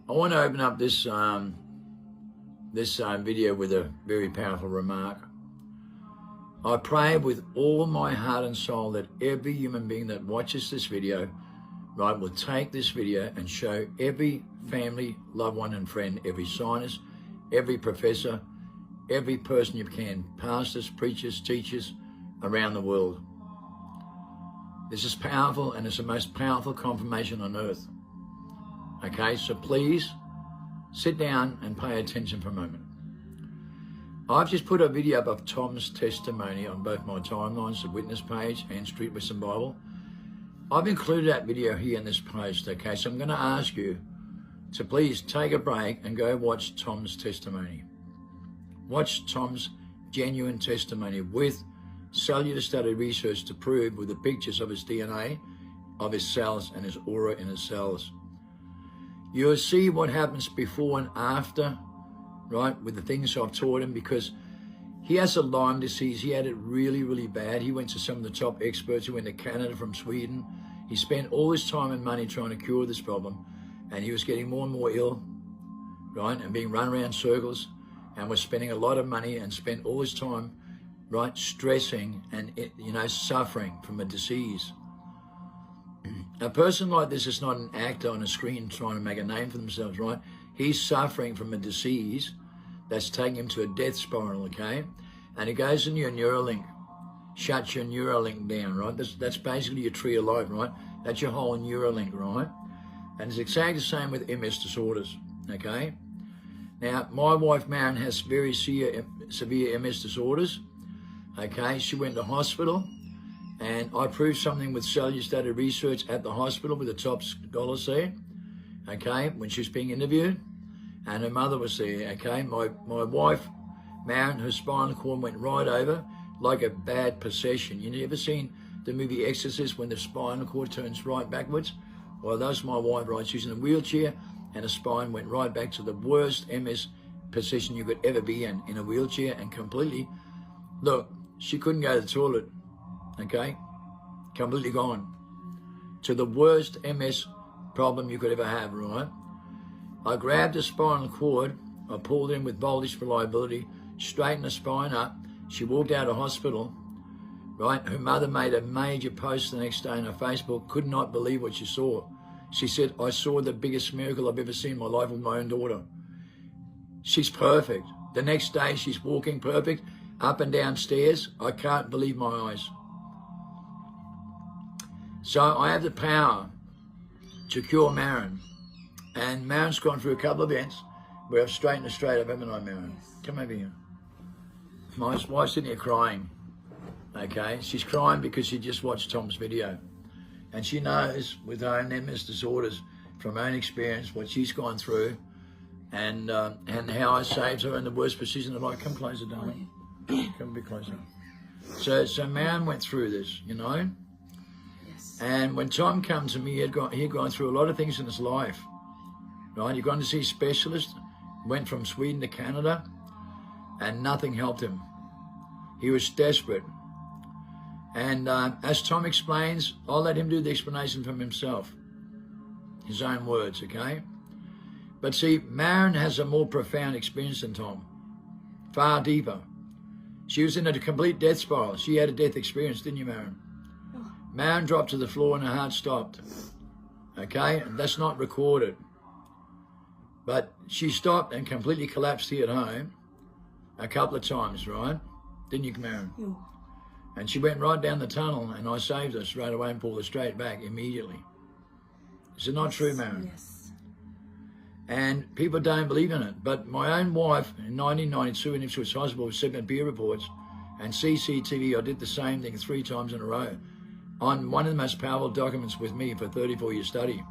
I want to open up this video with a very powerful remark. I pray with all my heart and soul that every human being that watches this video, right, will take this video and show every family, loved one and friend, every scientist, every professor, every person you can, pastors, preachers, teachers around the world. This is powerful, and it's the most powerful confirmation on earth. Okay, so please sit down and pay attention for a moment. I've just put a video up of Tom's testimony on both my timelines, the witness page and Street Wisdom Bible. I've included that video here in this post, okay? So I'm going to ask you to please take a break and go watch Tom's testimony. Watch Tom's genuine testimony with cellular study research to prove with the pictures of his DNA, of his cells and his aura in his cells. You'll see what happens before and after, right, with the things I've taught him, because he has a Lyme disease. He had it really, really bad. He went to some of the top experts. He went to Canada from Sweden. He spent all his time and money trying to cure this problem, and he was getting more and more ill, right, and being run around circles, and was spending a lot of money and spent all his time, right, stressing and, suffering from a disease. A person like this is not an actor on a screen trying to make a name for themselves, right? He's suffering from a disease that's taking him to a death spiral, okay? And it goes in your Neuralink, shuts your Neuralink down, right? That's basically your tree of life, right? That's your whole Neuralink, right? And it's exactly the same with MS disorders, okay? Now, my wife, Marion, has very severe MS disorders, okay? She went to hospital, and I proved something with cellular study research at the hospital with the top scholars there, okay, when she was being interviewed, and her mother was there, okay. My wife, Marion, her spinal cord went right over like a bad possession. You ever seen the movie Exorcist when the spinal cord turns right backwards? Well, that's my wife, right? She's in a wheelchair, and her spine went right back to the worst MS position you could ever be in a wheelchair, and completely, look, she couldn't go to the toilet. Okay, completely gone to the worst MS problem you could ever have, right? I grabbed the spinal cord, I pulled in with voltage reliability, straightened the spine up. She walked out of hospital, right? Her mother made a major post the next day on her Facebook, could not believe what she saw. She said, I saw the biggest miracle I've ever seen in my life with my own daughter. She's perfect. The next day, she's walking perfect, up and down stairs. I can't believe my eyes. So I have the power to cure Marion. And Marion's gone through a couple of events where I've straightened her straight up, haven't I, Marion? Come over here. My wife's sitting here crying, okay? She's crying because she just watched Tom's video. And she knows with her own MS disorders from her own experience what she's gone through, and how I saved her in the worst position of life. Come closer, darling. Come a bit closer. So Marion went through this, you know? And when Tom came to me, he'd gone through a lot of things in his life, right? He'd gone to see specialists, went from Sweden to Canada, and nothing helped him. He was desperate. And as Tom explains, I'll let him do the explanation from himself, his own words, okay? But see, Marion has a more profound experience than Tom, far deeper. She was in a complete death spiral. She had a death experience, didn't you, Marion? Marion dropped to the floor and her heart stopped, okay? And that's not recorded. But she stopped and completely collapsed here at home a couple of times, right? Didn't you, Marion? Yeah. And she went right down the tunnel, and I saved her straight away and pulled her straight back immediately. Is it not true, Marion? Yes. And people don't believe in it. But my own wife, in 1992 in Ipswich Hospital with 7 peer reports, and CCTV, I did the same thing 3 times in a row, on one of the most powerful documents with me for 34 year study.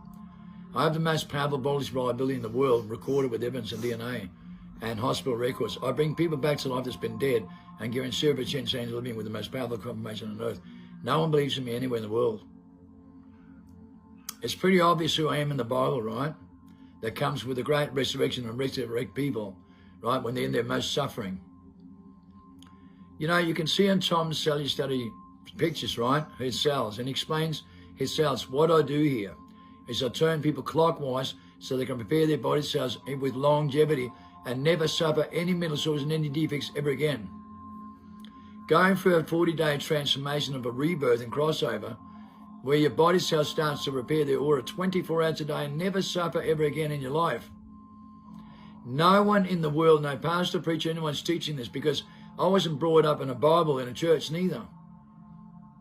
I have the most powerful voltage reliability in the world, recorded with evidence and DNA and hospital records. I bring people back to life that's been dead and guarantee 0% chance of living with the most powerful confirmation on earth. No one believes in me anywhere in the world. It's pretty obvious who I am in the Bible, right? That comes with the great resurrection and resurrect people, right, when they're in their most suffering. You know, you can see in Tom's cellular study pictures, right, his cells, and he explains his cells. What I do here is I turn people clockwise so they can prepare their body cells with longevity and never suffer any mental disorders and any defects ever again. Going through a 40-day transformation of a rebirth and crossover, where your body cell starts to repair their aura 24 hours a day and never suffer ever again in your life. No one in the world, no pastor, preacher, anyone's teaching this, because I wasn't brought up in a Bible in a church neither.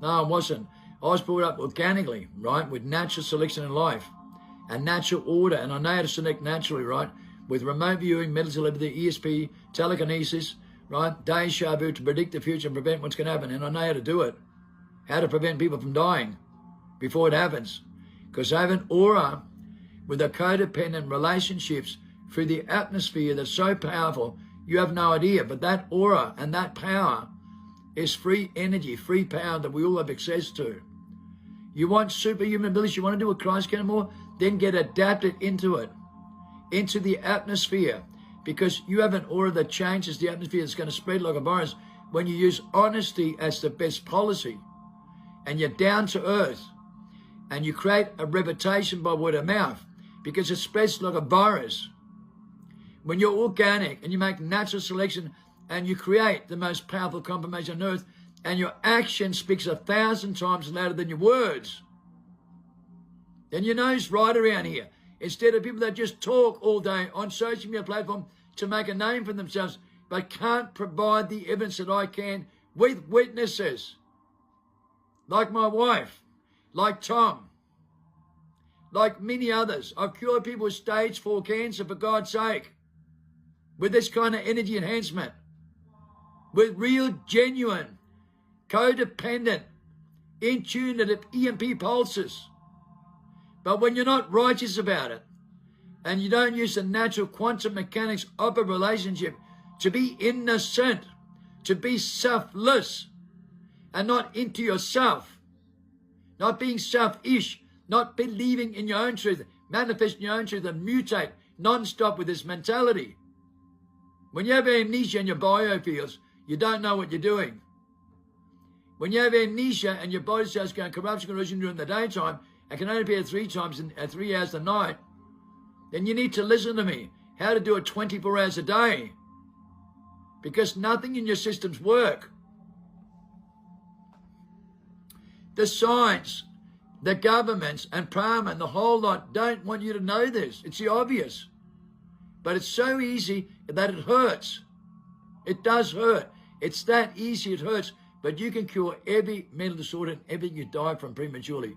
No, I wasn't. I was brought up organically, right, with natural selection in life and natural order, and I know how to select naturally, right, with remote viewing, mental telepathy, ESP, telekinesis, right, deja vu to predict the future and prevent what's going to happen, and I know how to do it, how to prevent people from dying before it happens, because I have an aura with the codependent relationships through the atmosphere that's so powerful, you have no idea, but that aura and that power is free energy, free power that we all have access to. You want superhuman abilities, you want to do what Christ can more, then get adapted into it, into the atmosphere, because you have an aura that changes the atmosphere. That's going to spread like a virus when you use honesty as the best policy, and you're down to earth, and you create a reputation by word of mouth, because it spreads like a virus. When you're organic and you make natural selection and you create the most powerful confirmation on earth, and your action speaks 1,000 times louder than your words, then you know it's right around here. Instead of people that just talk all day on social media platform to make a name for themselves, but can't provide the evidence that I can with witnesses, like my wife, like Tom, like many others. I've cured people with stage 4 cancer, for God's sake, with this kind of energy enhancement, with real, genuine, codependent, intuitive EMP pulses. But when you're not righteous about it, and you don't use the natural quantum mechanics of a relationship to be innocent, to be selfless, and not into yourself, not being selfish, not believing in your own truth, manifesting your own truth and mutate non-stop with this mentality. When you have amnesia in your biofields, you don't know what you're doing. When you have amnesia and your body cells going corruption, corrosion during the daytime and can only appear 3 times in 3 hours a night, then you need to listen to me, how to do it 24 hours a day, because nothing in your systems work. The science, the governments and Parliament, the whole lot don't want you to know this. It's the obvious. But it's so easy that it hurts. It does hurt. It's that easy, it hurts. But you can cure every mental disorder and everything you die from prematurely.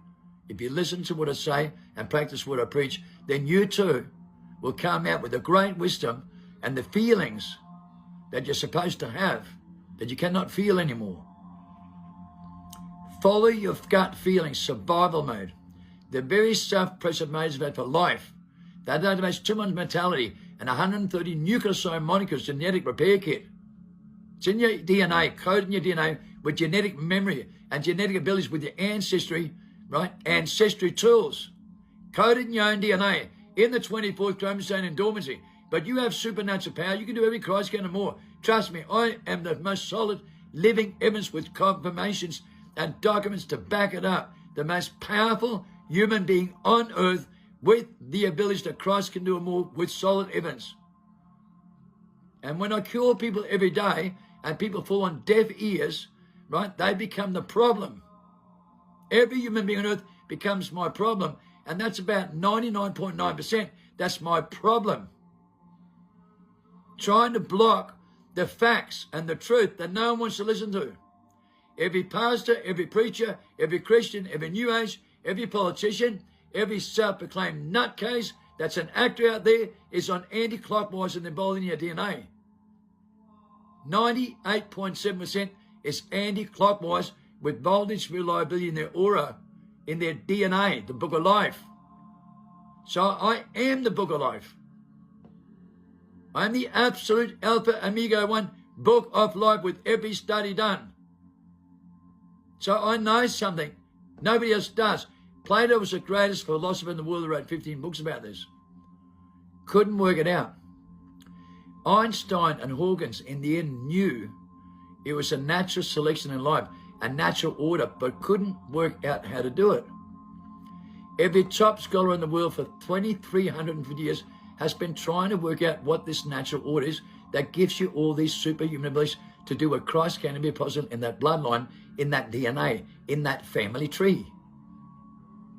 If you listen to what I say and practice what I preach, then you too will come out with the great wisdom and the feelings that you're supposed to have, that you cannot feel anymore. Follow your gut feelings, survival mode. The very self-present modes of that for life. They database 2 months mentality and 130 nucleoside molecules genetic repair kit. It's in your DNA, code in your DNA with genetic memory and genetic abilities with your ancestry, right? Ancestry tools. Coded in your own DNA in the 24th chromosome in dormancy. But you have supernatural power. You can do every Christ can and more. Trust me, I am the most solid living evidence with confirmations and documents to back it up. The most powerful human being on earth with the abilities that Christ can do more with solid evidence. And when I cure people every day and people fall on deaf ears, right, they become the problem. Every human being on earth becomes my problem. And that's about 99.9%. That's my problem. Trying to block the facts and the truth that no one wants to listen to. Every pastor, every preacher, every Christian, every New Age, every politician, every self-proclaimed nutcase that's an actor out there is on anti-clockwise and involved in your DNA. 98.7% is anti-clockwise with voltage reliability in their aura, in their DNA, the book of life. So I am the book of life. I'm the absolute Alpha Omega One book of life with every study done. So I know something nobody else does. Plato was the greatest philosopher in the world who wrote 15 books about this. Couldn't work it out. Einstein and Hawkins in the end knew it was a natural selection in life, a natural order, but couldn't work out how to do it. Every top scholar in the world for 2,350 years has been trying to work out what this natural order is that gives you all these superhuman abilities to do what Christ can be possible in that bloodline, in that DNA, in that family tree.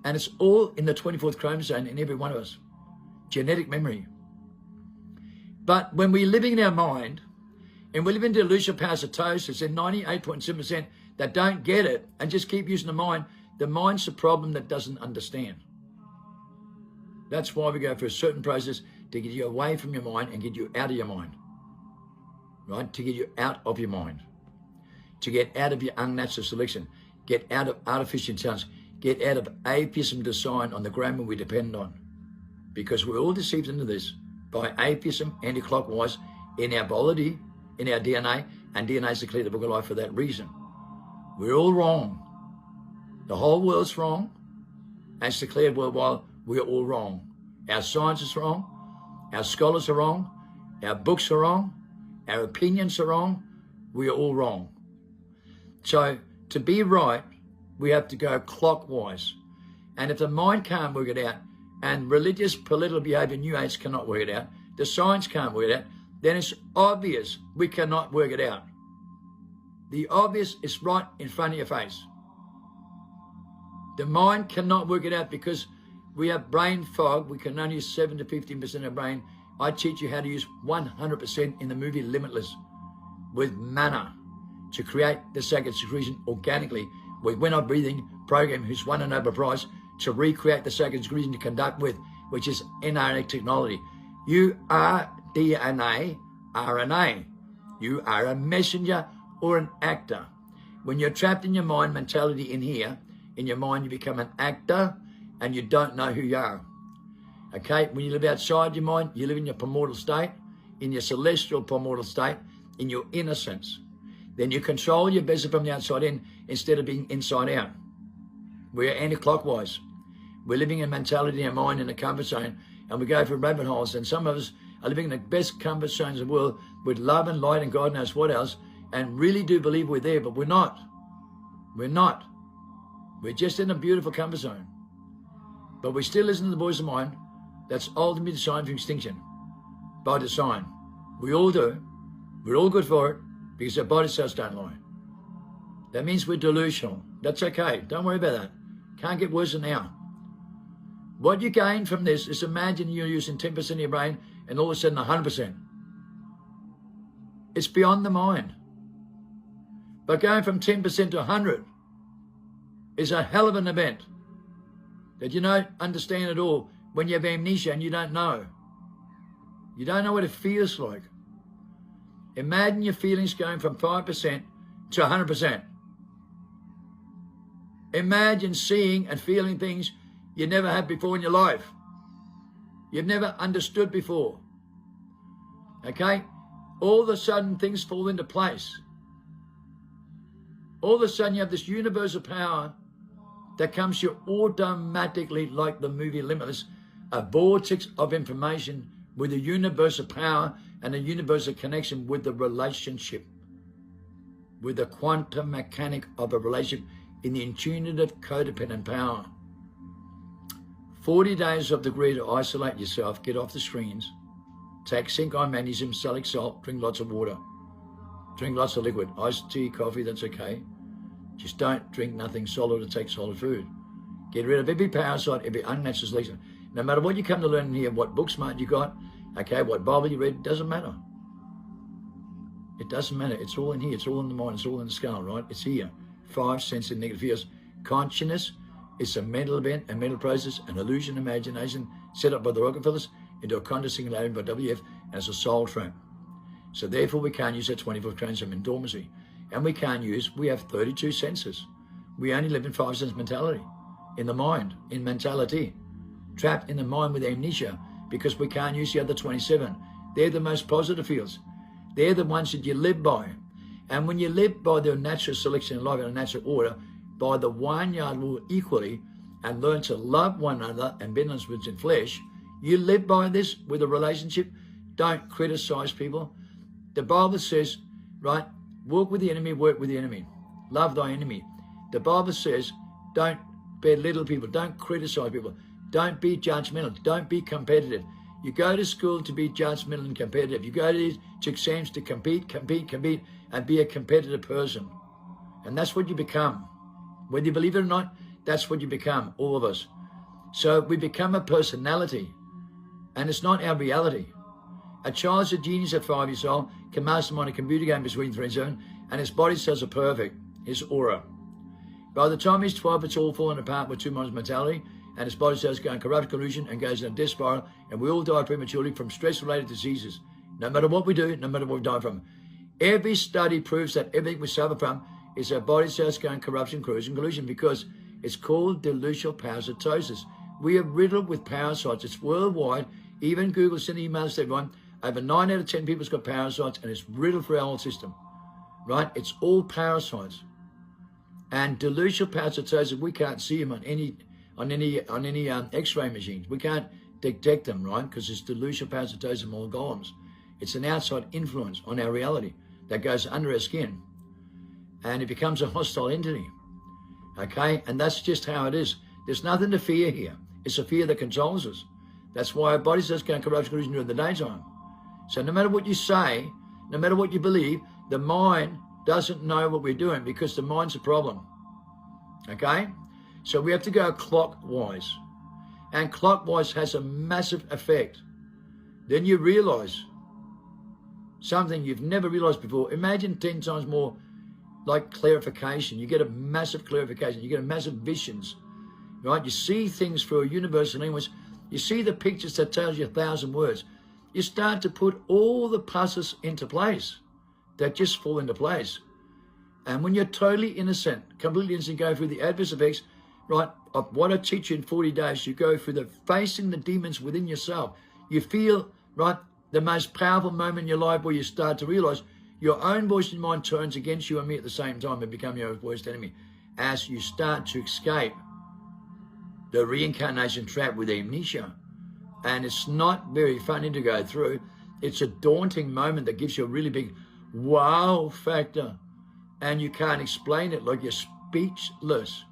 And it's all in the 24th chromosome in every one of us. Genetic memory. But when we're living in our mind, and we live in delusional parasitosis, and 98.7% that don't get it and just keep using the mind's the problem that doesn't understand. That's why we go through a certain process to get you away from your mind and get you out of your mind. Right? To get you out of your mind. To get out of your unnatural selection. Get out of artificial intelligence. Get out of atheism design on the grammar we depend on. Because we're all deceived into this by atheism, anti-clockwise, in our biology, in our DNA, and DNA is declared the book of life for that reason. We're all wrong. The whole world's wrong. As declared worldwide, we're all wrong. Our science is wrong. Our scholars are wrong. Our books are wrong. Our opinions are wrong. We are all wrong. So to be right, we have to go clockwise. And if the mind can't work it out, and religious, political behavior, New Age cannot work it out, the science can't work it out, then it's obvious we cannot work it out. The obvious is right in front of your face. The mind cannot work it out because we have brain fog. We can only use 7 to 15% of brain. I teach you how to use 100% in the movie Limitless with manna to create the sacred secretion organically with When I'm Breathing program, who's won a Nobel Prize to recreate the sacred secretion to conduct with, which is mRNA technology. You are DNA, RNA. You are a messenger or an actor. When you're trapped in your mind mentality in here, in your mind you become an actor and you don't know who you are. Okay, when you live outside your mind, you live in your primordial state, in your celestial primordial state, in your innocence. Then you control your business from the outside in instead of being inside out. We're anti-clockwise. We're living in mentality in our mind in a comfort zone, and we go for rabbit holes, and some of us are living in the best comfort zones in the world with love and light and God knows what else, and really do believe we're there, but we're not. We're not. We're just in a beautiful comfort zone. But we still listen to the voice of mind that's ultimately designed for extinction by design. We all do. We're all good for it because our body cells don't lie. That means we're delusional. That's okay. Don't worry about that. Can't get worse than now. What you gain from this is imagine you're using 10% of your brain and all of a sudden 100%. It's beyond the mind. But going from 10% to 100 is a hell of an event that you don't understand at all when you have amnesia and you don't know. You don't know what it feels like. Imagine your feelings going from 5% to 100%. Imagine seeing and feeling things you never had before in your life. You've never understood before. Okay? All of a sudden things fall into place. All of a sudden you have this universal power that comes to you automatically, like the movie Limitless, a vortex of information with a universal power and a universal connection with the relationship, with the quantum mechanic of a relationship in the intuitive codependent power. 40 days of the degree to isolate yourself, get off the screens, take zinc, iron, magnesium, salicylic salt, drink lots of water, drink lots of liquid, iced tea, coffee, that's okay. Just don't drink nothing solid or take solid food. Get rid of every parasite, every unnatural selection. No matter what you come to learn in here, what book smart you got, okay, what Bible you read, it doesn't matter. It doesn't matter. It's all in here. It's all in the mind. It's all in the skull, right? It's here. 5 sensitive negative fears. Consciousness is a mental event, a mental process, an illusion, imagination set up by the Rockefellers into a conscious singularity by WF, and it's a soul trap. So therefore we can't use that 24th chromosome in dormancy. And we can't use, we have 32 senses. We only live in 5 sense mentality, in the mind, in mentality, trapped in the mind with amnesia because we can't use the other 27. They're the most positive fields. They're the ones that you live by. And when you live by the natural selection in life in a natural order, by the 1 yard rule equally, and learn to love one another and bend on spirits and flesh, you live by this with a relationship. Don't criticize people. The Bible says, right, walk with the enemy, work with the enemy. Love thy enemy. The Bible says, don't belittle people. Don't criticize people. Don't be judgmental. Don't be competitive. You go to school to be judgmental and competitive. You go to exams to compete, and be a competitive person. And that's what you become. Whether you believe it or not, that's what you become, all of us. So we become a personality, and it's not our reality. A child's a genius at 5 years old, can mastermind a computer game between 3 and 7, and his body cells are perfect, his aura. By the time he's 12, it's all falling apart with 2 months mentality, and his body cells go in corrupt collusion and goes in a death spiral, and we all die prematurely from stress-related diseases. No matter what we do, no matter what we die from. Every study proves that everything we suffer from is our body cells going corruption, collusion, because it's called delusional parasitosis. We are riddled with parasites. It's worldwide. Even Google sent emails to everyone. Over 9 out of 10 people's got parasites, and it's riddled for our whole system. Right? It's all parasites. And delusional parasitosis, we can't see them on any X-ray machines. We can't detect them, right? Because it's delusional parasitosis and more golems. It's an outside influence on our reality that goes under our skin, and it becomes a hostile entity. Okay, and that's just how it is. There's nothing to fear here. It's a fear that controls us. That's why our bodies just go corruption during the daytime. So no matter what you say, no matter what you believe, the mind doesn't know what we're doing because the mind's a problem. Okay? So we have to go clockwise. And clockwise has a massive effect. Then you realize something you've never realized before. Imagine 10 times more like clarification. You get a massive clarification. You get a massive visions. Right? You see things through a universal language. You see the pictures that tells you 1,000 words. You start to put all the puzzles into place that just fall into place. And when you're totally innocent, completely innocent, go through the adverse effects, right, of what I teach you in 40 days, you go through the facing the demons within yourself. You feel, right, the most powerful moment in your life where you start to realize your own voice in your mind turns against you and me at the same time and become your worst enemy as you start to escape the reincarnation trap with amnesia. And it's not very funny to go through. It's a daunting moment that gives you a really big wow factor. And you can't explain it, like you're speechless.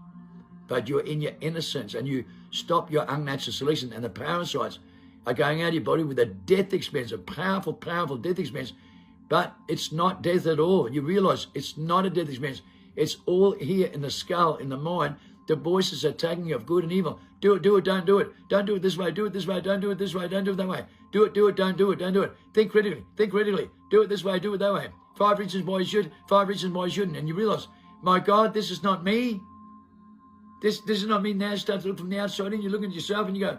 But you're in your innocence and you stop your unnatural selection, and the parasites are going out of your body with a death experience, a powerful, powerful death experience. But it's not death at all. You realize it's not a death experience. It's all here in the skull, in the mind. The voices are taking you of good and evil. Do it, don't do it. Don't do it this way, do it this way, don't do it this way, don't do it that way. Do it, don't do it, don't do it. Think critically. Do it this way, do it that way. 5 reasons why you should, 5 reasons why you shouldn't. And you realize, my God, this is not me. This is not me. Now you start to look from the outside in. You look at yourself and you go,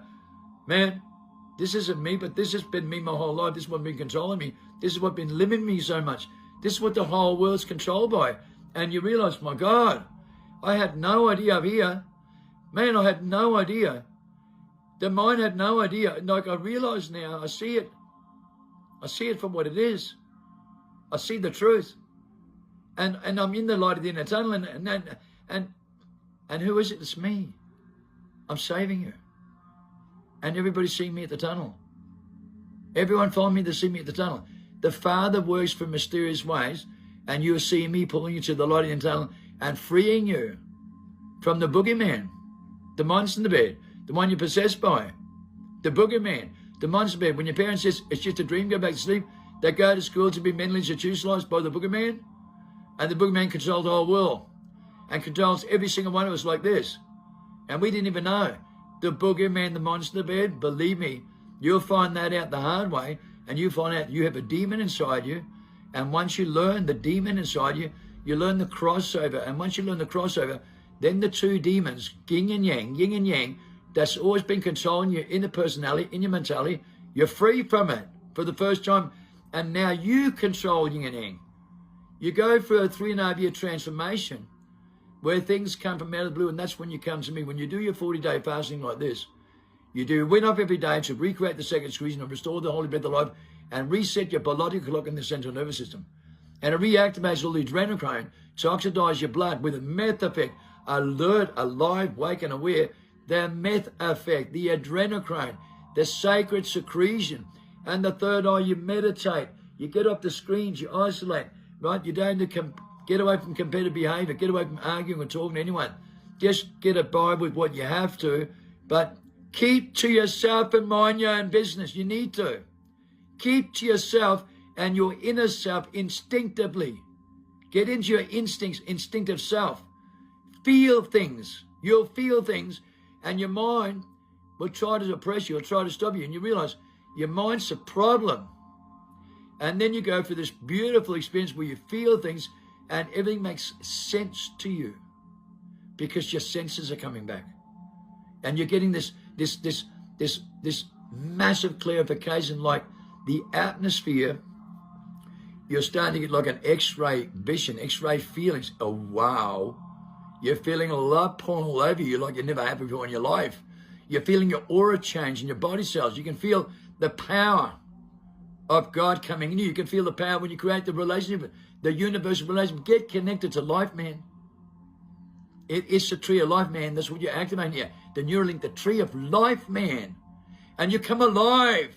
man, this isn't me, but this has been me my whole life. This is what's been controlling me. This is what's been limiting me so much. This is what the whole world's controlled by. And you realize, my God, I had no idea up here. Man, I had no idea. The mind had no idea. Like I realize now, I see it. I see it for what it is. I see the truth. And I'm in the light of the inner tunnel. And who is it? It's me. I'm saving you. And everybody's seeing me at the tunnel. Everyone following me to see me at the tunnel. The Father works for mysterious ways, and you're seeing me pulling you to the light of the tunnel and freeing you from the boogeyman, the monster in the bed, the one you're possessed by, the boogeyman, the monster bed. When your parents says it's just a dream, go back to sleep, they go to school to be mentally institutionalized by the boogeyman, and the boogeyman controls the whole world and controls every single one of us like this. And we didn't even know. The boogeyman, the monster bed, believe me, you'll find that out the hard way, and you find out you have a demon inside you. And once you learn the demon inside you, you learn the crossover. And once you learn the crossover, then the two demons, yin and yang, that's always been controlling you in the personality, in your mentality, you're free from it for the first time. And now you control yin and yang. You go through a 3.5-year transformation where things come from out of the blue, and that's when you come to me. When you do your 40-day fasting like this, you do win off every day to recreate the second squeeze and restore the holy breath of life and reset your biological clock in the central nervous system. And it reactivates all the adrenochrome to oxidize your blood with a meth effect, alert, alive, wake and aware. The meth effect, the adrenochrome, the sacred secretion. And the third eye, you meditate. You get off the screens, you isolate, right? You don't get away from competitive behavior, get away from arguing or talking to anyone. just get it by with what you have to, but keep to yourself and mind your own business. You need to. Keep to yourself and your inner self instinctively. Get into your instincts, instinctive self. Feel things. You'll feel things, and your mind will try to suppress you or try to stop you, and you realize your mind's the problem. And then you go through this beautiful experience where you feel things and everything makes sense to you because your senses are coming back. And you're getting this massive clarification, like the atmosphere. You're starting to get like an X-ray vision, X-ray feelings. Oh, wow. You're feeling a love pouring all over you like you never had before in your life. You're feeling your aura change in your body cells. You can feel the power of God coming in you. You can feel the power when you create the relationship, the universal relationship. Get connected to life, man. It is the tree of life, man. That's what you're activating here. The Neuralink, the tree of life, man. And you come alive,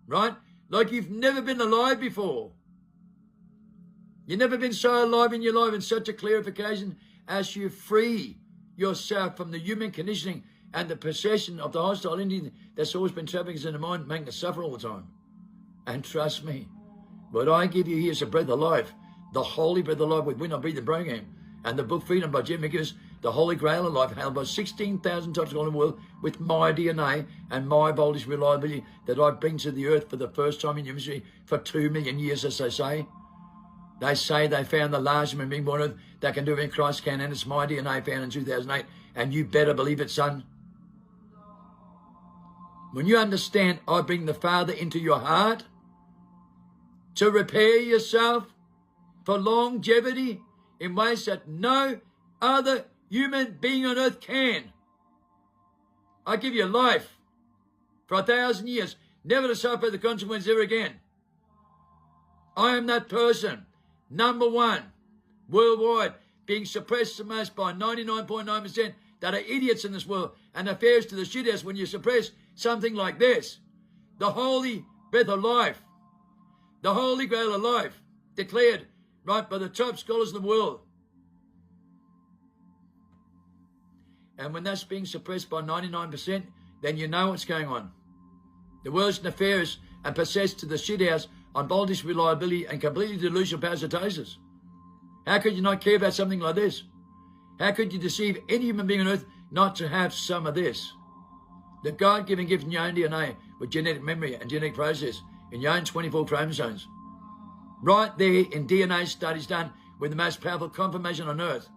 right? Like you've never been alive before. You've never been so alive in your life, in such a clarification as you free yourself from the human conditioning and the possession of the hostile entity that's always been trapping us in the mind, making us suffer all the time. And trust me, what I give you here is a breath of life, the holy breath of life with We're Not Breathing program, and the book Freedom by Jim McGinnis, the Holy Grail of Life, held by 16,000 top scholars in the world with my DNA and my boldest reliability that I bring to the earth for the first time in human history for 2 million years, as they say. They say they found the largest human being born on earth that can do everything Christ can, and it's my DNA found in 2008, and you better believe it, son. When you understand I bring the Father into your heart to repair yourself for longevity in ways that no other human being on earth can. I give you life for 1,000 years, never to suffer the consequences ever again. I am that person, number one, worldwide, being suppressed the most by 99.9% that are idiots in this world, and affairs to the shithouse when you suppress something like this. The holy breath of life, the holy grail of life, declared right by the top scholars in the world. And when that's being suppressed by 99%, then you know what's going on. The world's nefarious and possessed to the shithouse on boldest reliability and completely delusional parasitosis. How could you not care about something like this? How could you deceive any human being on earth not to have some of this? The God-given gift in your own DNA with genetic memory and genetic process in your own 24 chromosomes. Right there in DNA studies done with the most powerful confirmation on earth.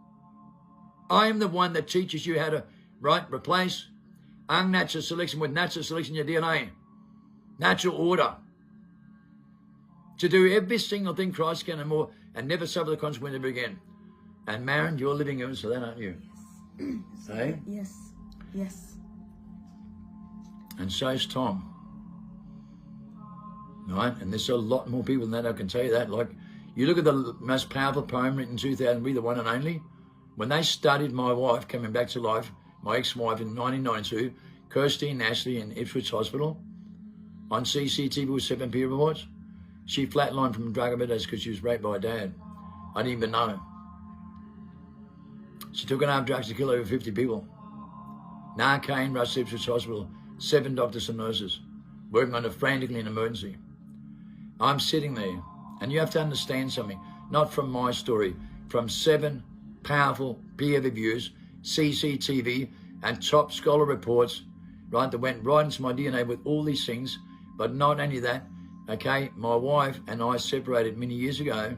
I am the one that teaches you how to, replace unnatural selection with natural selection in your DNA. Natural order. To do every single thing Christ can and more, and never suffer the consequence ever again. And Maren, you're living into that, aren't you? Yes. Hey? Yes. Yes. And so is Tom. Right? And there's a lot more people than that I can tell you that. Like, you look at the most powerful poem written in 2003, the one and only. When they studied my wife coming back to life, my ex-wife in 1992, Kirstine Ashley in Ipswich Hospital, on CCTV with 7 peer reports, she flatlined from drug overdose because she was raped by her dad. I didn't even know. She took enough drugs to kill over 50 people. Narcan rushed to Ipswich Hospital, 7 doctors and nurses, working on her frantically in emergency. I'm sitting there, and you have to understand something, not from my story, from 7 powerful peer reviews, CCTV, and top scholar reports, that went right into my DNA with all these things. But not only that, okay, my wife and I separated many years ago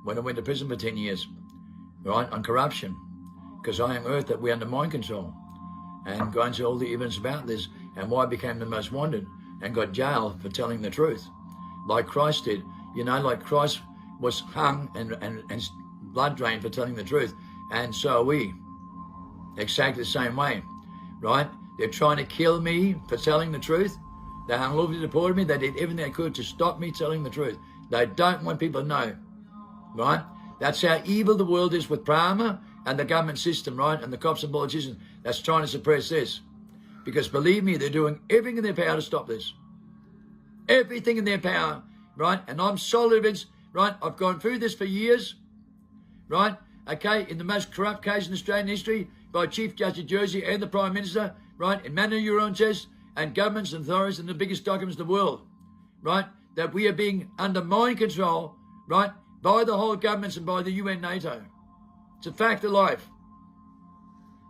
when I went to prison for 10 years, on corruption, because I unearthed that we're under mind control, and going into all the evidence about this, and why I became the most wanted and got jailed for telling the truth, like Christ did. Like Christ was hung and blood drained for telling the truth, and so are we, exactly the same way, right? They're trying to kill me for telling the truth. They unlawfully deported me. They did everything they could to stop me telling the truth. They don't want people to know, right? That's how evil the world is with Brahma and the government system, right? And the cops and politicians that's trying to suppress this. Because believe me, they're doing everything in their power to stop this. Everything in their power, right? And I'm solid evidence, right? I've gone through this for years, right? Okay, in the most corrupt case in Australian history, by Chief Justice Jersey and the Prime Minister, right, in manual urine tests and governments and authorities and the biggest documents in the world, right, that we are being under mind control, right, by the whole governments and by the UN, NATO. It's a fact of life.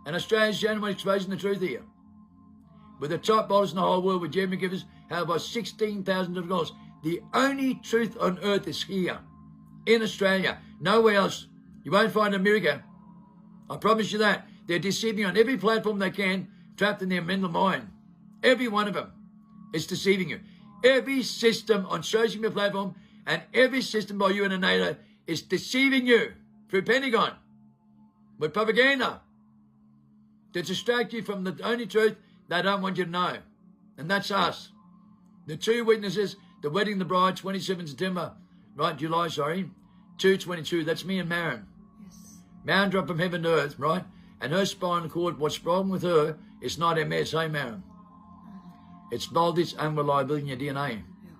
And Australia's genuinely exposing the truth here. With the top bowlers in the whole world, with Jeremy Givers, held by 16,000 goals. The only truth on earth is here, in Australia. Nowhere else. You won't find America. I promise you that. They're deceiving on every platform they can, trapped in their mental mind. Every one of them is deceiving you. Every system on social media platform and every system by UN and NATO is deceiving you through Pentagon with propaganda to distract you from the only truth they don't want you to know. And that's us. The two witnesses, the wedding of the bride, 27 September, right, July, sorry, 2/22, that's me and Marin. Yes. Marin dropped from heaven to earth, right? And her spinal cord, what's wrong with her, it's not MS, hey Marin. It's voltage unreliability in your DNA. Yeah.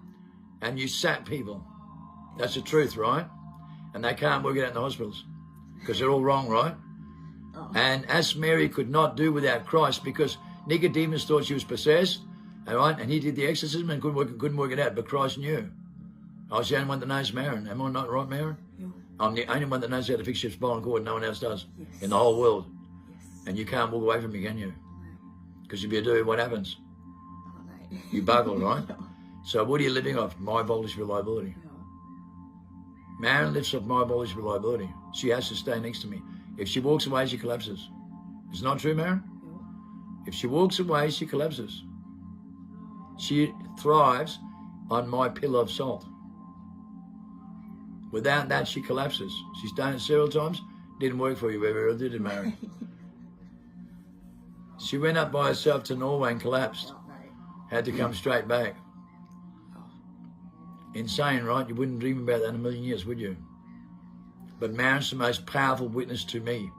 And you sap people. That's the truth, right? And they can't work it out in the hospitals because they're all wrong, right? Oh. And as Mary could not do without Christ because Nicodemus thought she was possessed, all right? And he did the exorcism and couldn't work it out, but Christ knew. I was the only one that knows Marin. Am I not right, Marin? Yeah. I'm the only one that knows how to fix your spinal cord. No one else does Yes. in the whole world. Yes. And you can't walk away from me, can you? No. Because if you do, what happens? Oh, no. You buggle, right? Yeah. So what are you living off? My voltage reliability. Yeah. Marin lives off my voltage reliability. She has to stay next to me. If she walks away, she collapses. It's not true, Marin? Yeah. If she walks away, she collapses. She thrives on my pillar of salt. Without that, she collapses. She's done it several times. Didn't work for you ever, did it, Marin? She went up by herself to Norway and collapsed. Oh, no. Had to come straight back. Oh. Insane, right? You wouldn't dream about that in a million years, would you? But Marin's the most powerful witness to me.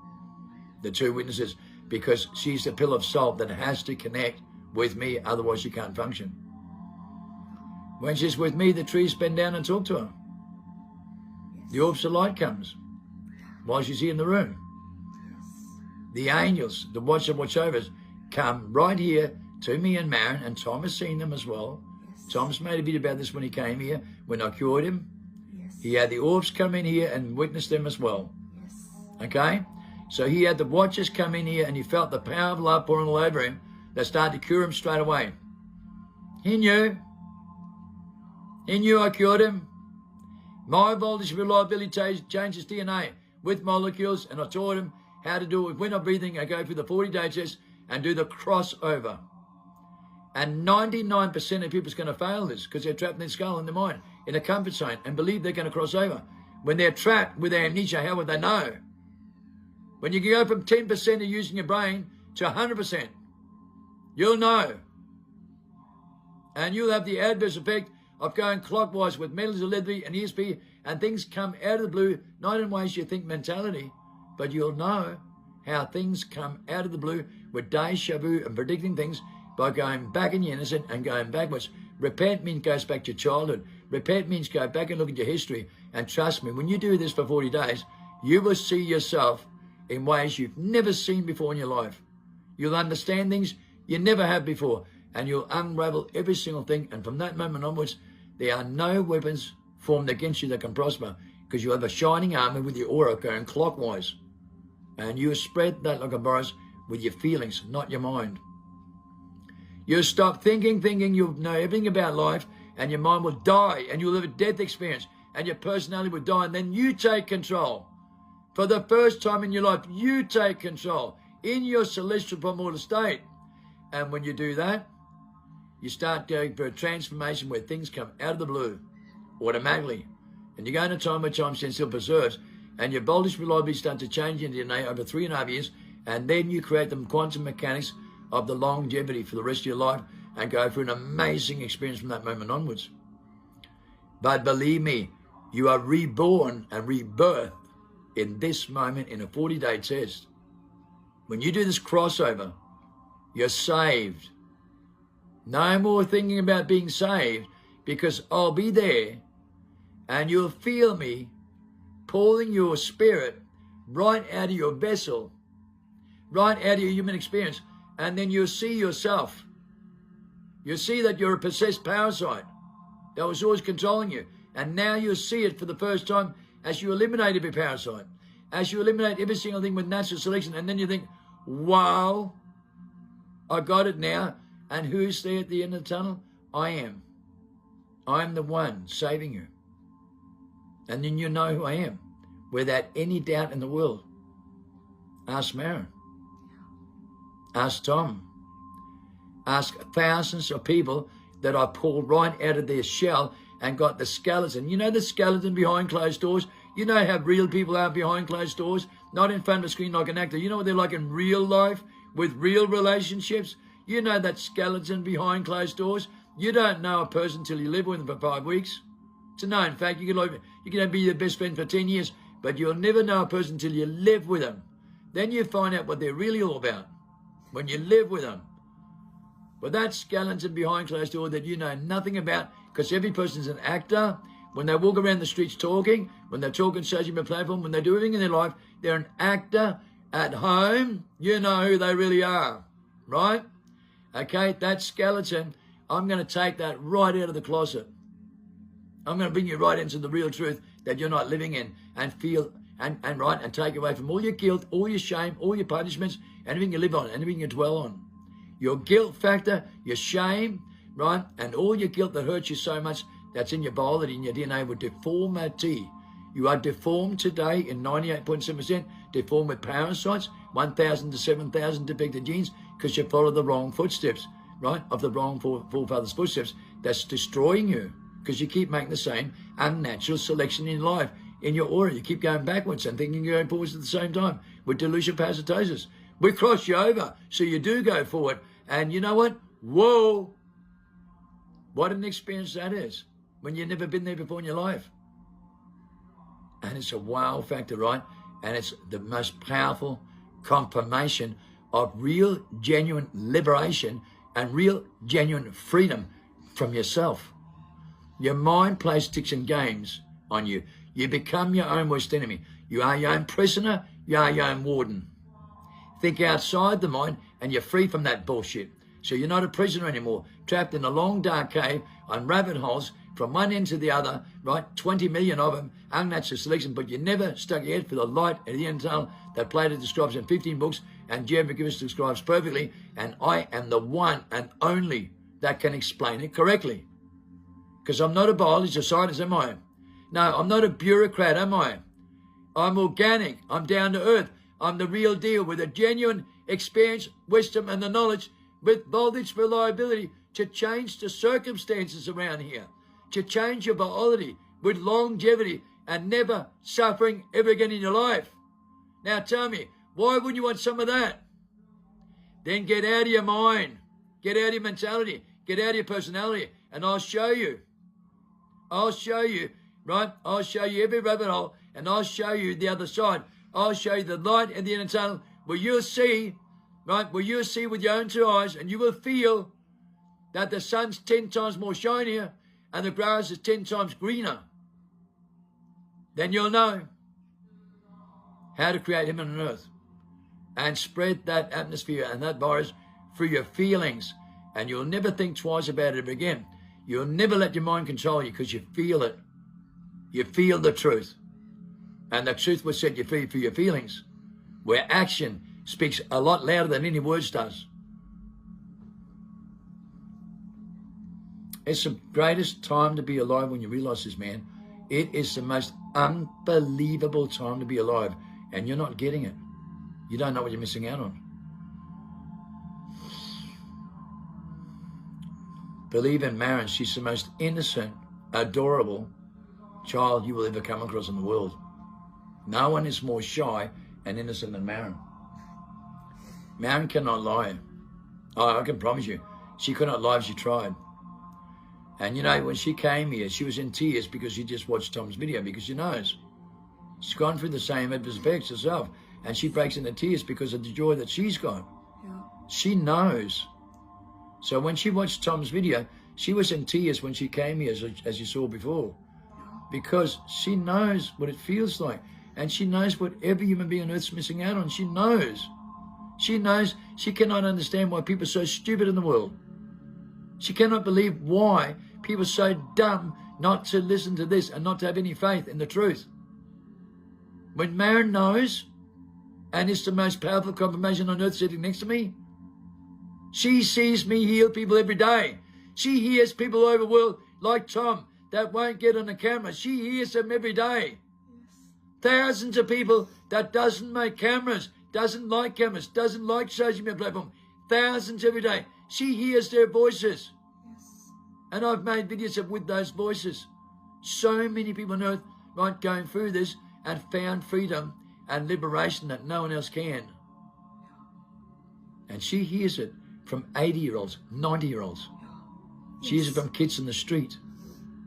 The two witnesses, because she's the pillar of salt that has to connect with me, otherwise she can't function. When she's with me, the trees bend down and talk to her. Yes. The orbs of light comes while she's here in the room. Yes. The angels, the watchovers, come right here to me and Marin, and Tom has seen them as well. Yes. Tom's made a video about this when he came here, when I cured him. Yes. He had the orbs come in here and witness them as well. Yes. Okay? So he had the watchers come in here and he felt the power of love pouring all over him that started to cure him straight away. He knew. He knew I cured him. My voltage reliability changes DNA with molecules, and I taught him how to do it. When I'm breathing, I go through the 40-day test and do the crossover. And 99% of people's going to fail this because they're trapped in their skull and their mind in a comfort zone and believe they're going to cross over. When they're trapped with their amnesia, how would they know? When you can go from 10% of using your brain to 100%, you'll know. And you'll have the adverse effect of going clockwise with metals of lead and ESP, and things come out of the blue, not in ways you think mentality, but you'll know how things come out of the blue with deja vu and predicting things by going back in your innocent and going backwards. Repent means goes back to childhood. Repent means go back and look at your history. And trust me, when you do this for 40 days, you will see yourself in ways you've never seen before in your life. You'll understand things you never have before, and you'll unravel every single thing. And from that moment onwards, there are no weapons formed against you that can prosper, because you have a shining armor with your aura going clockwise. And you spread that like a virus with your feelings, not your mind. You'll stop thinking you'll know everything about life, and your mind will die, and you'll have a death experience, and your personality will die, and then you take control. For the first time in your life, you take control in your celestial primordial state. And when you do that, you start going for a transformation where things come out of the blue automatically. And you go in a time where time still preserves, and your voltage reliability starts to change in DNA over 3.5 years, and then you create the quantum mechanics of the longevity for the rest of your life and go through an amazing experience from that moment onwards. But believe me, you are reborn and rebirthed in this moment in a 40-day test. When you do this crossover, you're saved. No more thinking about being saved, because I'll be there and you'll feel me pulling your spirit right out of your vessel right out of your human experience, and then you'll see yourself. You'll see that you're a possessed parasite that was always controlling you. And now you'll see it for the first time as you eliminate every parasite, as you eliminate every single thing with natural selection, and then you think, wow, I got it now. And who's there at the end of the tunnel? I am. I'm the one saving you. And then you know who I am, without any doubt in the world. Ask Maren. Ask Tom. Ask thousands of people that I pulled right out of their shell and got the skeleton. You know the skeleton behind closed doors? You know how real people are behind closed doors? Not in front of a screen like an actor. You know what they're like in real life with real relationships? You know that skeleton behind closed doors? You don't know a person till you live with them for 5 weeks. It's a known fact. You can be your best friend for 10 years, but you'll never know a person till you live with them. Then you find out what they're really all about when you live with them. But that skeleton behind closed doors that you know nothing about, because every person's an actor. When they walk around the streets talking, when they're talking social media platform, when they do everything in their life, they're an actor. At home, you know who they really are, right? Okay, that skeleton, I'm going to take that right out of the closet. I'm going to bring you right into the real truth that you're not living in, and feel and take away from all your guilt, all your shame, all your punishments, anything you live on, anything you dwell on. Your guilt factor, your shame, right? And all your guilt that hurts you so much, that's in your biology, in your DNA with deformity. You are deformed today in 98.7%, deformed with parasites, 1,000 to 7,000 defective genes, because you follow the wrong footsteps, right? Of the wrong forefathers' footsteps. That's destroying you, because you keep making the same unnatural selection in life, in your aura. You keep going backwards and thinking you're going forwards at the same time with delusion parasitosis. We cross you over, so you do go forward. And you know what? Whoa! What an experience that is when you've never been there before in your life. And it's a wow factor, right? And it's the most powerful confirmation of real, genuine liberation and real, genuine freedom from yourself. Your mind plays tricks and games on you. You become your own worst enemy. You are your own prisoner. You are your own warden. Think outside the mind and you're free from that bullshit. So you're not a prisoner anymore, trapped in a long dark cave on rabbit holes from one end to the other, right? 20 million of them, unnatural selection, but you never stuck your head for the light at the end of the tunnel that Plato describes in 15 books and Jeremy McGinnis describes perfectly, and I am the one and only that can explain it correctly. Because I'm not a biologist or scientist, am I? No, I'm not a bureaucrat, am I? I'm organic, I'm down to earth, I'm the real deal with a genuine experience, wisdom and the knowledge with voltage reliability to change the circumstances around here, to change your biology with longevity and never suffering ever again in your life. Now tell me, why wouldn't you want some of that? Then get out of your mind, get out of your mentality, get out of your personality, and I'll show you. I'll show you, right? I'll show you every rabbit hole, and I'll show you the other side. I'll show you the light at the end of the tunnel where you'll see, right? Where you'll see with your own two eyes, and you will feel that the sun's 10 times more shinier and the grass is 10 times greener. Then you'll know how to create heaven on earth and spread that atmosphere and that virus through your feelings, and you'll never think twice about it ever again. You'll never let your mind control you because you feel it. You feel the truth. And the truth will set you free through your feelings, where action speaks a lot louder than any words does. It's the greatest time to be alive when you realize this, man. It is the most unbelievable time to be alive, and you're not getting it. You don't know what you're missing out on. Believe in Maren. She's the most innocent, adorable child you will ever come across in the world. No one is more shy and innocent than Maren. Maren cannot lie. Oh, I can promise you, she could not lie if she tried. And you know, when she came here, she was in tears because she just watched Tom's video, because she knows. She's gone through the same adverse effects herself, and she breaks into tears because of the joy that she's got. Yeah. She knows. So when she watched Tom's video, she was in tears when she came here, as you saw before, because she knows what it feels like, and she knows what every human being on earth's missing out on. She knows. She knows she cannot understand why people are so stupid in the world. She cannot believe why people are so dumb not to listen to this and not to have any faith in the truth. When Maren knows, and it's the most powerful confirmation on earth sitting next to me, she sees me heal people every day. She hears people all over the world like Tom that won't get on the camera. She hears them every day. Thousands of people that doesn't make cameras, doesn't like cameras, doesn't like social media platform. Thousands every day. She hears their voices. And I've made videos with those voices. So many people on earth, right, going through this and found freedom and liberation that no one else can. And she hears it from 80-year-olds, 90-year-olds. She hears it from kids in the street.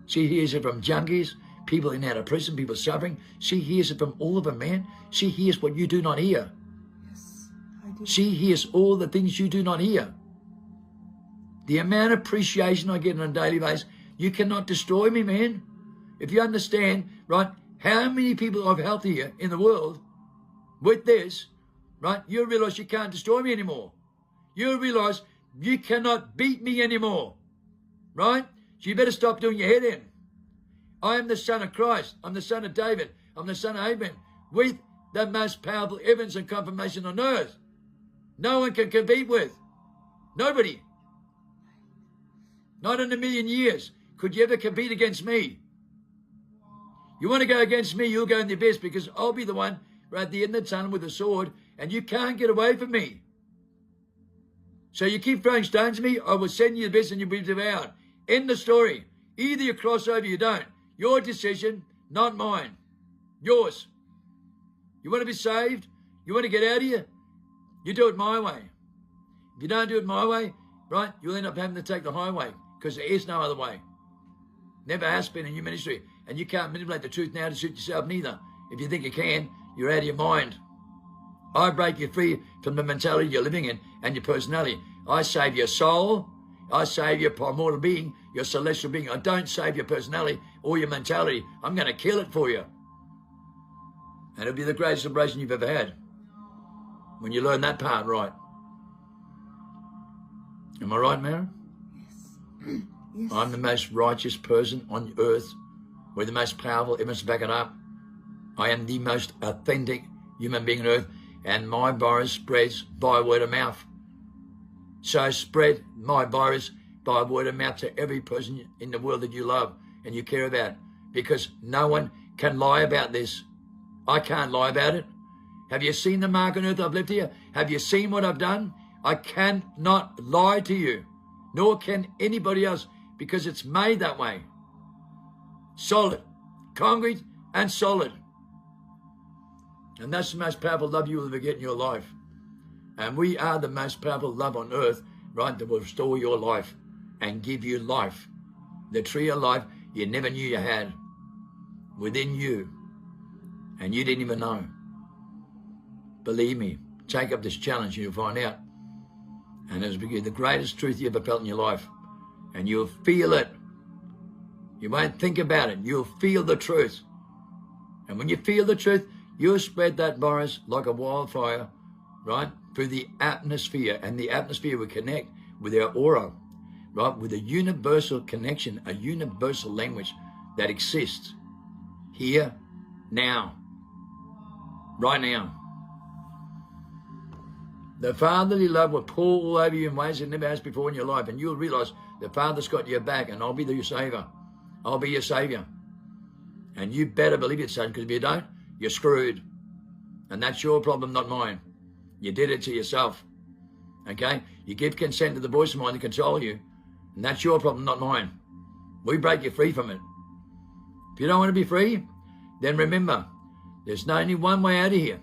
She hears it from junkies, people in and out of prison, people suffering. She hears it from all of them, man. She hears what you do not hear. Yes, I do. She hears all the things you do not hear. The amount of appreciation I get on a daily basis, you cannot destroy me, man. If you understand, right, how many people I've helped here in the world with this, right, you'll realize you can't destroy me anymore. You'll realize you cannot beat me anymore, right? So you better stop doing your head in. I am the son of Christ. I'm the son of David. I'm the son of Abraham with the most powerful evidence and confirmation on earth. No one can compete with. Nobody. Not in a million years could you ever compete against me. You want to go against me, you'll go in the abyss, because I'll be the one right at the end of the tunnel with a sword, and you can't get away from me. So you keep throwing stones at me, I will send you the abyss and you'll be devoured. End the story. Either you cross over or you don't. Your decision, not mine. Yours. You want to be saved? You want to get out of here? You do it my way. If you don't do it my way, right, you'll end up having to take the highway, because there is no other way. Never has been in your ministry. And you can't manipulate the truth now to suit yourself neither. If you think you can, you're out of your mind. I break you free from the mentality you're living in and your personality. I save your soul. I save your primordial being, your celestial being. I don't save your personality or your mentality. I'm going to kill it for you. And it'll be the greatest liberation you've ever had when you learn that part right. Am I right, Mary? Yes. Yes. I'm the most righteous person on earth with the most powerful evidence to back it up. I am the most authentic human being on earth, and my virus spreads by word of mouth. So spread my virus by word of mouth to every person in the world that you love and you care about, because no one can lie about this. I can't lie about it. Have you seen the mark on earth I've left here? Have you seen what I've done? I cannot lie to you, nor can anybody else, because it's made that way. Solid, concrete and solid. And that's the most powerful love you will ever get in your life. And we are the most powerful love on earth, right, that will restore your life and give you life. The tree of life you never knew you had within you, and you didn't even know. Believe me, take up this challenge and you'll find out. And it'll be the greatest truth you ever felt in your life. And you'll feel it. You won't think about it. You'll feel the truth. And when you feel the truth, you'll spread that virus like a wildfire, right, through the atmosphere. And the atmosphere will connect with our aura, right, with a universal connection, a universal language that exists here, now, right now. The fatherly love will pour all over you in ways it never has before in your life, and you'll realize the Father's got your back, and I'll be your savior. I'll be your savior. And you better believe it, son, because if you don't, you're screwed. And that's your problem, not mine. You did it to yourself. Okay? You give consent to the voice of mine to control you, and that's your problem, not mine. We break you free from it. If you don't want to be free, then remember, there's only one way out of here,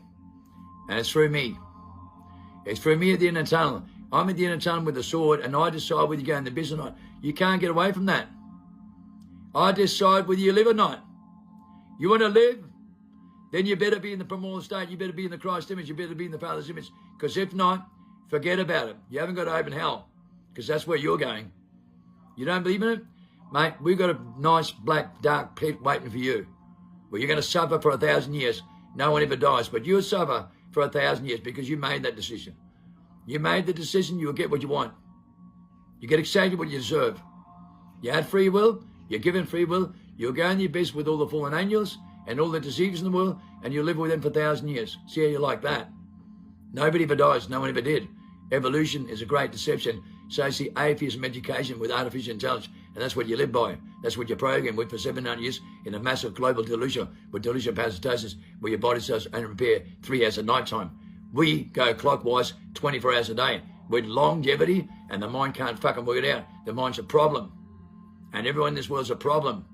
and it's through me. It's through me at the end of the tunnel. I'm at the end of the tunnel with a sword, and I decide whether you go in the abyss or not. You can't get away from that. I decide whether you live or not. You want to live? Then you better be in the primordial state. You better be in the Christ image. You better be in the Father's image. Because if not, forget about it. You haven't got to open hell, because that's where you're going. You don't believe in it? Mate, we've got a nice, black, dark pit waiting for you, where you're going to suffer for 1,000 years. No one ever dies, but you'll suffer for 1,000 years because you made that decision. You made the decision, you will get what you want. You get exactly what you deserve. You had free will, you're given free will, you'll go in your best with all the fallen angels and all the deceivers in the world, and you'll live with them for 1,000 years. See how you like that? Nobody ever dies, no one ever did. Evolution is a great deception. So is the atheism education with artificial intelligence, and that's what you live by. That's what you're programmed with for 700 years in a massive global delusion with delusional parasitosis, where your body cells only repair 3 hours at night time. We go clockwise 24 hours a day with longevity, and the mind can't fucking work it out. The mind's a problem. And everyone in this world's a problem.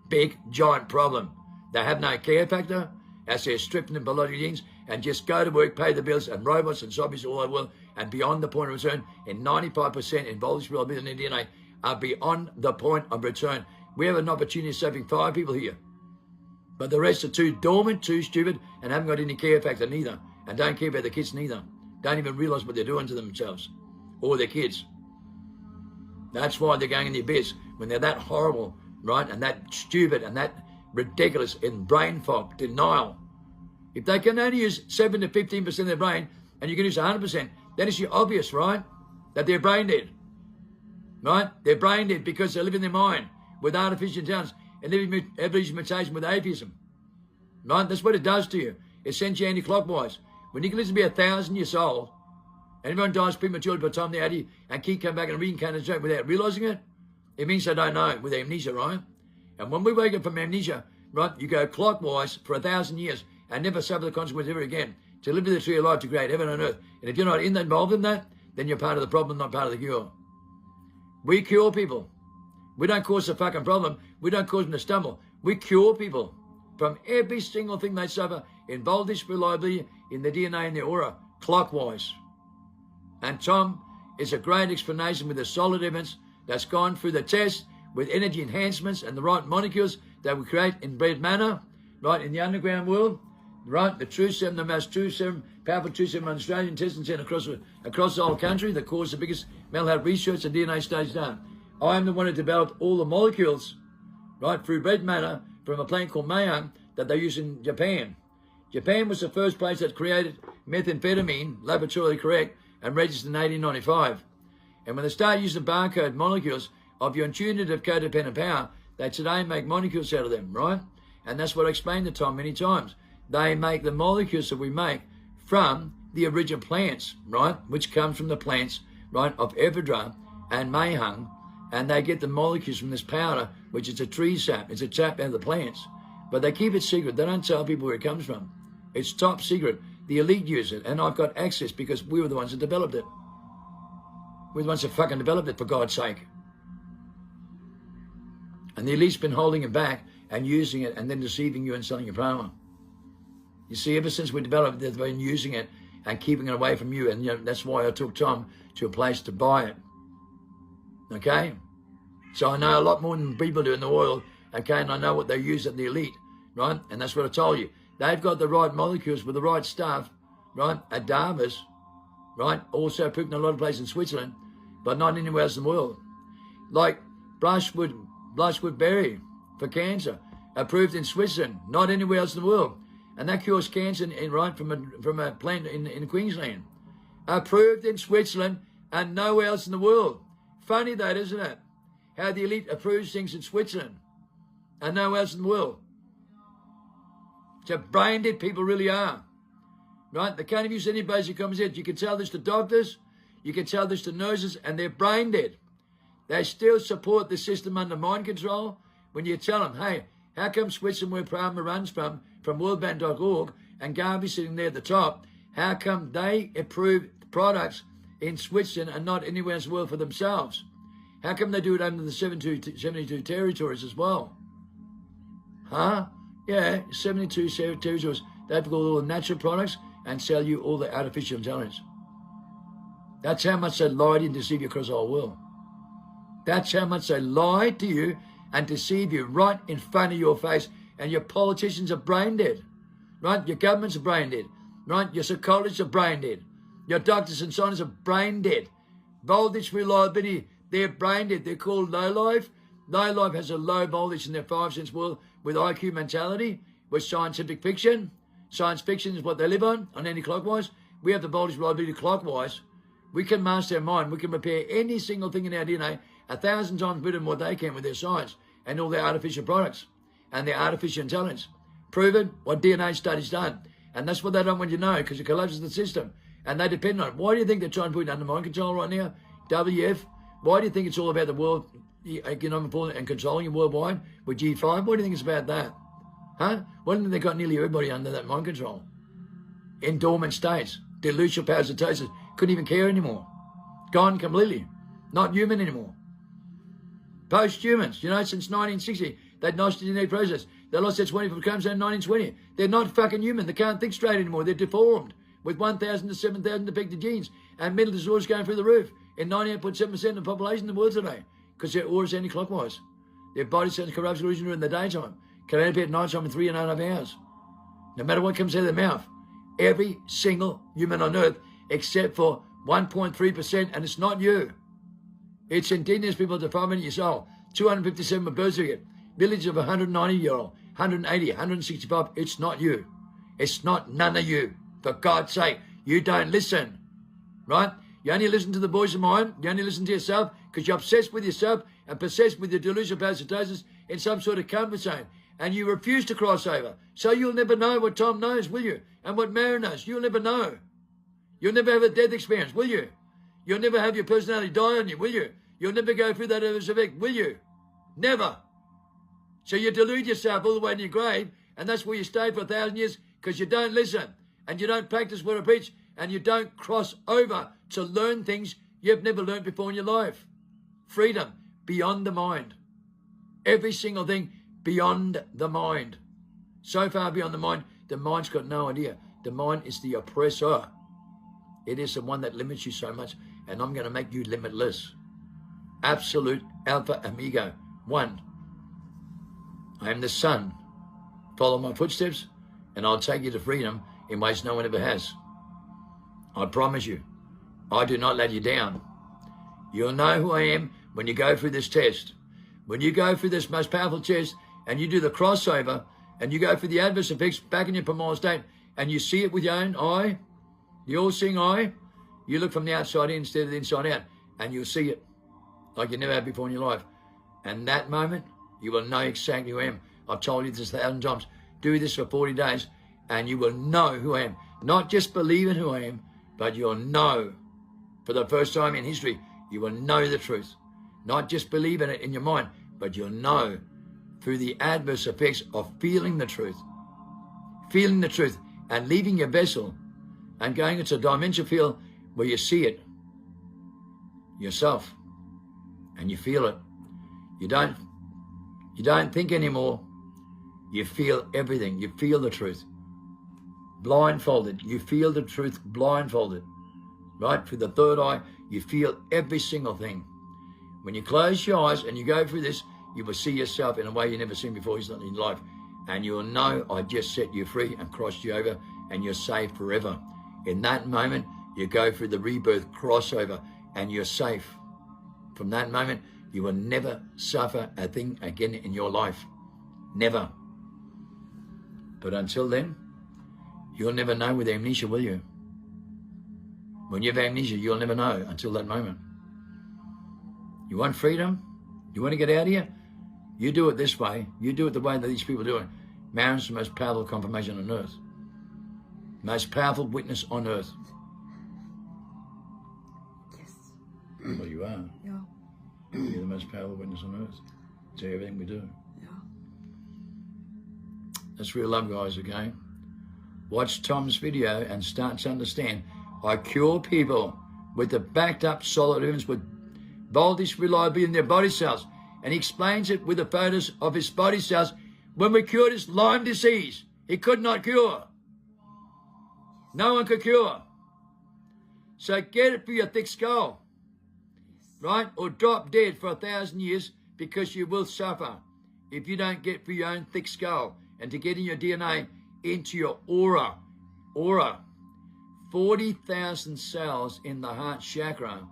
Big, giant problem. They have no care factor as they're stripping them biological genes and just go to work, pay the bills, and robots and zombies all over the world, and beyond the point of return, and 95% in voltage reliability in DNA are beyond the point of return. We have an opportunity of saving 5 people here. But the rest are too dormant, too stupid, and haven't got any care factor neither. And don't care about the kids neither. Don't even realise what they're doing to themselves or their kids. That's why they're going in the abyss when they're that horrible, right, and that stupid and that ridiculous in brain fog, denial. If they can only use 7 to 15% of their brain and you can use 100%, then it's obvious, right, that they're brain dead. Right? They're brain dead because they live in their mind with artificial intelligence and living evolution mutation with atheism. Right? That's what it does to you. It sends you anti-clockwise. When you can live to be 1,000 years old and everyone dies prematurely by the time they're 80 and keep coming back and reincarnate without realising it, it means they don't know with amnesia, right? And when we wake up from amnesia, right, you go clockwise for 1,000 years and never suffer the consequences ever again. To live with the tree of life to create heaven and earth. And if you're not involved in that, then you're part of the problem, not part of the cure. We cure people. We don't cause the fucking problem. We don't cause them to stumble. We cure people from every single thing they suffer in voltage reliability, in the DNA and the aura, clockwise. And Tom is a great explanation with the solid evidence that's gone through the test with energy enhancements and the right molecules that we create in bread manner, right, in the underground world, right, the true serum, the most true serum, powerful true serum on Australian testing centre across the whole country that caused the biggest mental health research and DNA studies done. I am the one who developed all the molecules, right, through bread manner from a plant called Mayang that they use in Japan. Japan was the first place that created methamphetamine, laboratorily correct, and registered in 1895. And when they started using barcode molecules of your intuitive codependent power, they today make molecules out of them, right? And that's what I explained to Tom many times. They make the molecules that we make from the original plants, right, which comes from the plants, right, of Ephedra and Mayang, and they get the molecules from this powder, which is a tree sap. It's a sap out of the plants. But they keep it secret. They don't tell people where it comes from. It's top secret. The elite use it, and I've got access because we were the ones that developed it. We're the ones that fucking developed it, for God's sake. And the elite's been holding it back and using it and then deceiving you and selling your power. You see, ever since we developed it, they've been using it and keeping it away from you. And that's why I took Tom to a place to buy it. Okay? So I know a lot more than people do in the world. Okay? And I know what they use at the elite. Right? And that's what I told you. They've got the right molecules with the right stuff. Right? At Davos. Right? Also approved in a lot of places in Switzerland. But not anywhere else in the world. Like brushwood berry for cancer. Approved in Switzerland. Not anywhere else in the world. And that cures cancer right from a plant in Queensland. Approved in Switzerland and nowhere else in the world. Funny that, isn't it? How the elite approves things in Switzerland and nowhere else in the world. So brain dead people really are. Right? They can't use any basic common sense. You can tell this to doctors, you can tell this to nurses, and they're brain dead. They still support the system under mind control when you tell them, hey, how come Switzerland, where Palmer runs from worldbank.org, and Garvey sitting there at the top, how come they approve products in Switzerland and not anywhere else in the world for themselves? How come they do it under the 72 territories as well? Huh? Yeah, 72 territories. They have all the natural products and sell you all the artificial intelligence. That's how much they lie to you and deceive you across the whole world. That's how much they lie to you and deceive you right in front of your face. And your politicians are brain dead, right? Your governments are brain dead, right? Your psychologists are brain dead. Your doctors and scientists are brain dead. Voltage reliability, they're brain dead. They're called low life. Low life has a low voltage in their 5 sense world with IQ mentality, with scientific fiction. Science fiction is what they live on anti-clockwise. We have the voltage reliability clockwise, We can master our mind. We can repair any single thing in our DNA 1,000 times better than what they can with their science and all their artificial products and their artificial intelligence. Proven what DNA studies done. And that's what they don't want you to know, because it collapses the system. And they depend on it. Why do you think they're trying to put it under mind control right now? WF? Why do you think it's all about the world economic policy and controlling you worldwide with G5? Why do you think it's about that? Huh? Why do you think they got nearly everybody under that mind control? In dormant states. Delusional parasitosis. Couldn't even care anymore. Gone completely. Not human anymore. Post-humans, you know, since 1960, they'd lost the genetic process. They lost their 24 chromosomes in 1920. They're not fucking human. They can't think straight anymore. They're deformed with 1,000 to 7,000 defective genes and mental disorders going through the roof in 98.7% of the population in the world today because their aura's anti-clockwise. Their body cells corrupts originally in the daytime, can only be at night time in 3.5 hours. No matter what comes out of their mouth, every single human on earth except for 1.3%, and it's not you. It's indigenous people at the 5 minute years old, 257 with birth certificate, village of 190-year-old, 180, 165. It's not you. It's not none of you. For God's sake, you don't listen, right? You only listen to the voice of mind. You only listen to yourself because you're obsessed with yourself and possessed with your delusional parasitosis in some sort of comfort zone. And you refuse to cross over. So you'll never know what Tom knows, will you? And what Mary knows. You'll never know. You'll never have a death experience, will you? You'll never have your personality die on you, will you? You'll never go through that adverse effect, will you? Never. So you delude yourself all the way to your grave, and that's where you stay for 1,000 years because you don't listen, and you don't practice what I preach, and you don't cross over to learn things you've never learned before in your life. Freedom beyond the mind. Every single thing beyond the mind. So far beyond the mind's got no idea. The mind is the oppressor. It is the one that limits you so much, and I'm going to make you limitless. Absolute Alpha Amigo. One. I am the Son. Follow my footsteps, and I'll take you to freedom in ways no one ever has. I promise you, I do not let you down. You'll know who I am when you go through this test. When you go through this most powerful test, and you do the crossover, and you go through the adverse effects back in your primal state, and you see it with your own eye, the all-seeing eye, you look from the outside in instead of the inside out, and you'll see it like you never have before in your life. And that moment, you will know exactly who I am. I've told you this 1,000 times. Do this for 40 days, and you will know who I am. Not just believe in who I am, but you'll know. For the first time in history, you will know the truth. Not just believe in it in your mind, but you'll know through the adverse effects of feeling the truth. Feeling the truth and leaving your vessel and going into a dimensional field where you see it yourself and you feel it. You don't think anymore. You feel everything. You feel the truth. Blindfolded. You feel the truth blindfolded. Right? Through the third eye, you feel every single thing. When you close your eyes and you go through this, you will see yourself in a way you've never seen before in your life. And you will know I just set you free and crossed you over and you're safe forever. In that moment, you go through the rebirth crossover and you're safe. From that moment, you will never suffer a thing again in your life. Never. But until then, you'll never know with amnesia, will you? When you have amnesia, you'll never know until that moment. You want freedom? You want to get out of here? You do it this way. You do it the way that these people do it. Marriage is the most powerful confirmation on earth. Most powerful witness on earth. Yes. Well, you are. Yeah. You're the most powerful witness on earth to everything we do. Yeah. That's real love, guys, okay? Watch Tom's video and start to understand. I cure people with the backed up solid evidence with voltage reliability in their body cells. And he explains it with the photos of his body cells. When we cured his Lyme disease, he could not cure. No one could cure. So get it for your thick skull, right? Or drop dead for 1,000 years because you will suffer if you don't get for your own thick skull and to get in your DNA into your aura. 40,000 cells in the heart chakra.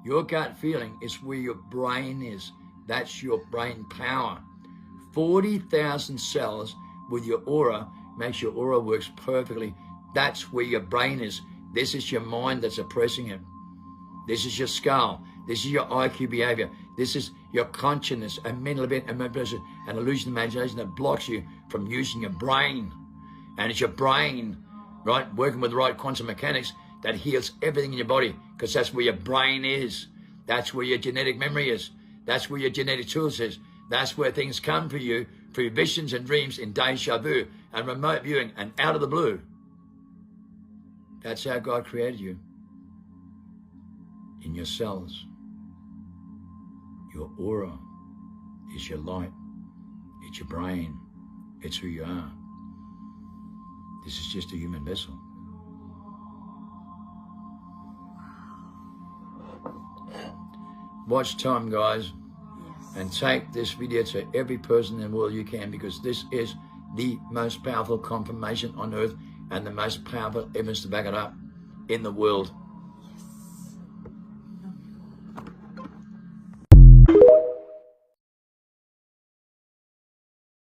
Your gut feeling is where your brain is. That's your brain power. 40,000 cells with your aura makes your aura works perfectly. That's where your brain is. This is your mind that's oppressing it. This is your skull. This is your IQ behavior. This is your consciousness, a mental event, an illusion, imagination that blocks you from using your brain. And it's your brain, right, working with the right quantum mechanics that heals everything in your body, because that's where your brain is. That's where your genetic memory is. That's where your genetic tools is. That's where things come for you through visions and dreams in deja vu and remote viewing and out of the blue. That's how God created you. In your cells. Your aura is your light. It's your brain. It's who you are. This is just a human vessel. Watch time, guys. Yes. And take this video to every person in the world you can, because this is the most powerful confirmation on earth and the most powerful evidence to back it up in the world.